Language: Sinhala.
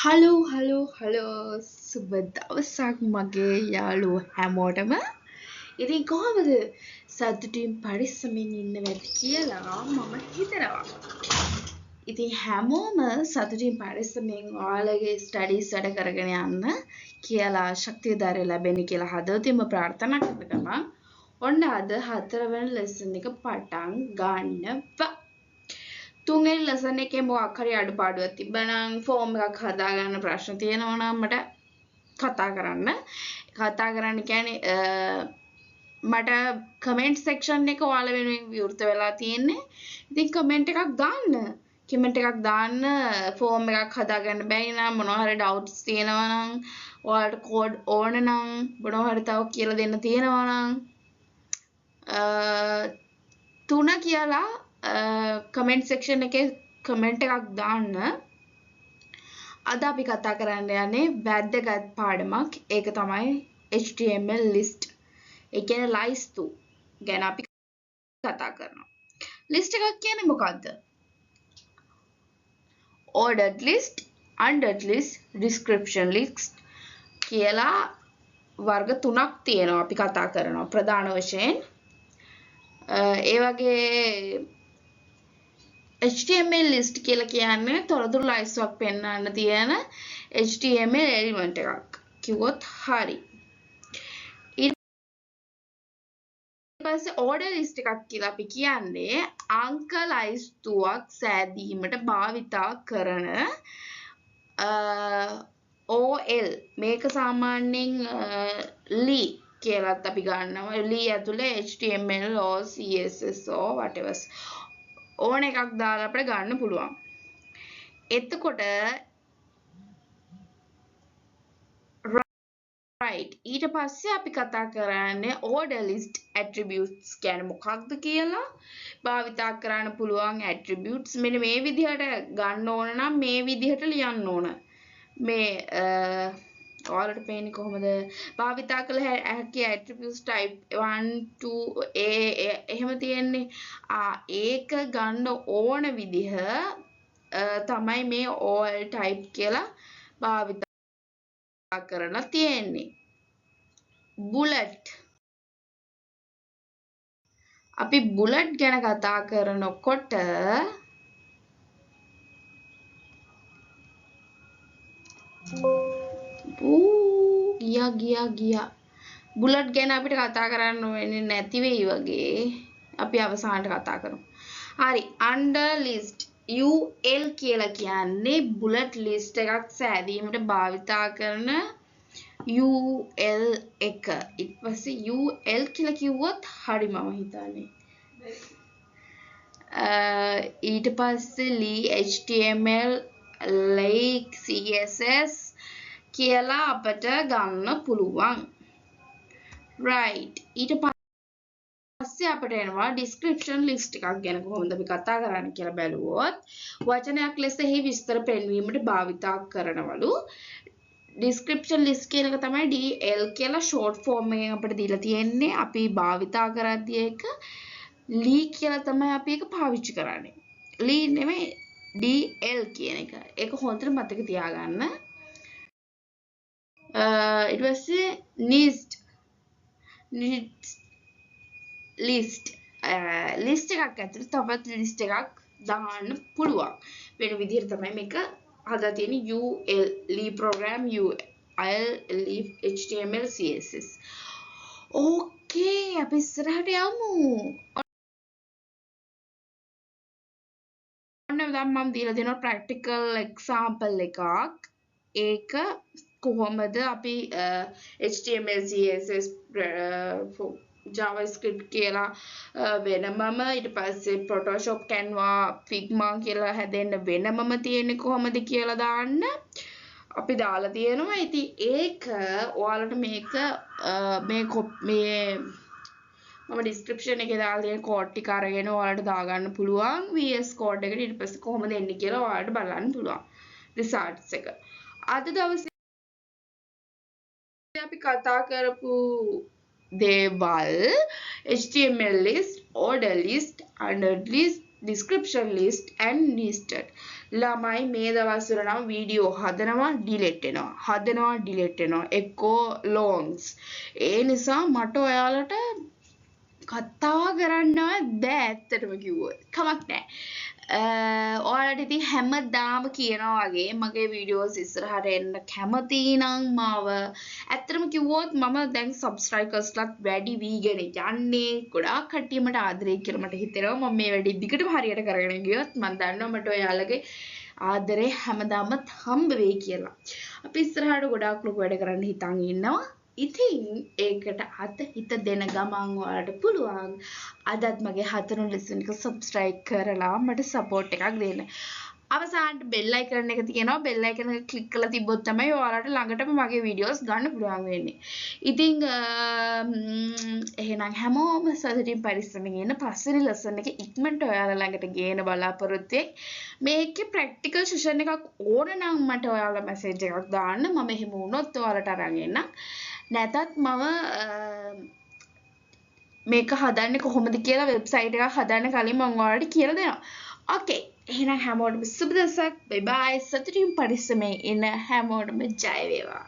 හලෝ සුබ දවසක් මගේ යාළුවෝ හැමෝටම. ඉතින් කොහොමද සතුටින් පරිස්සමින් ඉන්න ඇති කියලා මම හිතනවා. ඉතින් හැමෝම සතුටින් පරිස්සමින් ඔයාලගේ ස්ටඩීස් වැඩ කරගෙන යන්න කියලා ශක්තිය ධෛර්යය ලැබෙන්න කියලා හදවතින්ම ප්‍රාර්ථනා කරන ගමන් ඔන්න අද 4 වෙනි ලෙසන් එක පටන් ගන්නවා. තුන්වෙනි ලෙසන් එකේ මොකක් හරි අඩුපාඩුවක් තිබ්බනම් ෆෝම් එකක් හදාගන්න ප්‍රශ්න තියෙනවා නම් මට කතා කරන්න කියන්නේ මට කමෙන්ට් සෙක්ෂන් එක ඔයාලා වෙනුවෙන් විවෘත වෙලා තියෙන්නේ. ඉතින් කමෙන්ට් එකක් දාන්න ෆෝම් එකක් හදාගන්න බැරි නම් මොනවා හරි ඩවුට්ස් තියෙනවා නම් ඔයාලට කෝඩ් ඕන නම් මොනවා හරි තව කියලා දෙන්න තියෙනවා නම් 3 කියලා කමෙන්ට් සෙක්ෂන් එකේ කමෙන්ට් එකක් දාන්න. අද අපි කතා කරන්න යන්නේ වැදගත් පාඩමක්. ඒක තමයි HTML list. ඒ කියන්නේ ලයිස්තු ගැන අපි කතා කරනවා. list එකක් කියන්නේ මොකද්ද? ordered list, unordered list, description list කියලා වර්ග 3ක් තියෙනවා අපි කතා කරනවා ප්‍රධාන වශයෙන්. ඒ වගේ HTML list කියලා කියන්නේ තොරතුරු ලයිස්තුවක් පෙන්වන්න තියෙන HTML එලිමන්ට් එකක් කිව්වොත් හරි. ඊට පස්සේ order list එකක් කියලා අපි කියන්නේ අංක ලයිස්තුවක් සෑදීමට භාවිතා කරන OL මේක සාමාන්‍යයෙන් lee කියලාත් අපි ගන්නවා. lee ඇතුලේ HTML or CSS or whatever ඕන එකක් දාලා අපිට ගන්න පුළුවන්. එතකොට right ඊට පස්සේ අපි කතා කරන්නේ order list attributes කියන්නේ මොකක්ද කියලා. භාවිතා කරන්න පුළුවන් attributes මෙන්න මේ විදිහට ගන්න ඕන නම් මේ විදිහට ලියන්න ඕන. මේ ඔයාලට පේන්නේ කොහොමද? භාවිතා කළ හැකි attributes type 1 2 එහෙම තියෙන්නේ. ඒක ගන්න ඕන විදිහ තමයි මේ all type කියලා භාවිතා කරලා තියෙන්නේ. bullet අපි bullet ගැන කතා කරනකොට ගියා බුලට් ගැන අපිට කතා කරන්න වෙන්නේ නැති වෙයි වගේ. අපි අවසානට කතා කරමු. හරි under list UL කියලා කියන්නේ බුලට් ලිස්ට් එකක් සෑදීමට භාවිතා කරන UL එක. ඊට පස්සේ UL කියලා කිව්වොත් හරි මම හිතන්නේ. ඊට පස්සේ lee HTML like CSS කියලා අපට ගන්න පුළුවන්. right ඊට පස්සේ අපිට එනවා description list එකක් ගැන කොහොමද අපි කතා කරන්නේ කියලා බැලුවොත් වචනයක් ලෙස එහි විස්තර පෙන්වීමට භාවිතා කරනවලු. description list කියන එක තමයි DL කියලා short form එකෙන් අපිට දීලා තියෙන්නේ. අපි භාවිතා කරද්දී ඒක lee කියලා තමයි අපි ඒක පාවිච්චි කරන්නේ. lee නෙමෙයි DL කියන එක. ඒක හොඳට මතක තියාගන්න. ඊට පස්සේ list එකක් ඇතුළේ තවත් list එකක් දාන්න පුළුවන්. වෙන විදිහට තමයි මේක හදලා තියෙන්නේ. UL lee program UL lee HTML CSS. ඕකේ අපි ඉස්සරහට යමු. ඔන්න දැන් මම දීලා දෙනවා practical example එකක්. ඒක කොහොමද අපි HTML CSS JavaScript කියලා වෙනමම ඊට පස්සේ Photoshop Canva Figma කියලා හැදෙන්න වෙනමම තියෙන්නේ කොහොමද කියලා දාන්න අපි දාලා තියෙනවා. ඉතින් ඒක ඔයාලට මේක මේ මම description එකේ දාලා තියෙන කෝඩ් ටික අරගෙන ඔයාලට දාගන්න පුළුවන් VS Code එකට. ඊට පස්සේ කොහොමද එන්නේ කියලා ඔයාලට බලන්න පුළුවන් results එක. අද දවසේ අපි කතා කරපු දේවල් HTML list, order list, unordered list, description list and listed. ළමයි මේ දවස්වල නම් වීඩියෝ හදනවා delete වෙනවා එක්කෝ longs. ඒ නිසා මට ඔයාලට කතා කරන්නවත් බෑ ඇත්තටම කිව්වොත්. කමක් නැහැ. ඔයාලට ඉතින් හැමදාම කියනවා වගේ මගේ වීඩියෝස් ඉස්සරහට එන්න කැමති නම් මාව ඇත්තටම කිව්වොත් මම දැන් සබ්ස්ක්‍රයිබර්ස්ලාත් වැඩි වීගෙන යන්නේ ගොඩාක් කට්ටිය මට ආදරේ කියලා මට හිතෙනවා මම මේ වැඩේ දිගටම හරියට කරගෙන ගියොත් මම දන්නවා මට ඔයාලගේ ආදරේ හැමදාම හම්බ වෙයි කියලා. අපි ඉස්සරහට ගොඩාක් ලොකු වැඩ කරන්න හිතන් ඉන්නවා. ඉතින් ඒකට අත හිත දෙන ගමන් ඔයාලට පුළුවන් අදත් මගේ හතර ලෙසන් එක සබ්ස්ක්‍රයිබ් කරලා මට සපෝට් එකක් දෙන්න. අවසානට බෙල් අයිකන් එක තියෙනවා බෙල් අයිකන් එක ක්ලික් කරලා තිබ්බොත් තමයි ඔයාලට ළඟටම මගේ වීඩියෝස් ගන්න පුළුවන් වෙන්නේ. ඉතින් එහෙනම් හැමෝම සතුටින් පරිස්සමෙන් ඉන්න පස්වෙනි ලෙසන් එක ඉක්මනට ඔයාලා ළඟට ගේන බලාපොරොත්තු වෙයි. මේකේ ප්‍රැක්ටිකල් සෙෂන් එකක් ඕන නම් මට ඔයාලා මැසේජ් එකක් දාන්න මම එහෙම වුණොත් ඔයාලට අරන් එන්නම්. නැතත් මම මේක හදන්නේ කොහොමද කියලා වෙබ්සයිට් එකක් හදන්න කලින් මම ඔයාලට කියලා දෙනවා. ඕකේ. එහෙනම් හැමෝටම සුබ දවසක්. බයි බයි. සතුටින් පරිස්සමෙන් ඉන්න හැමෝටම ජය වේවා.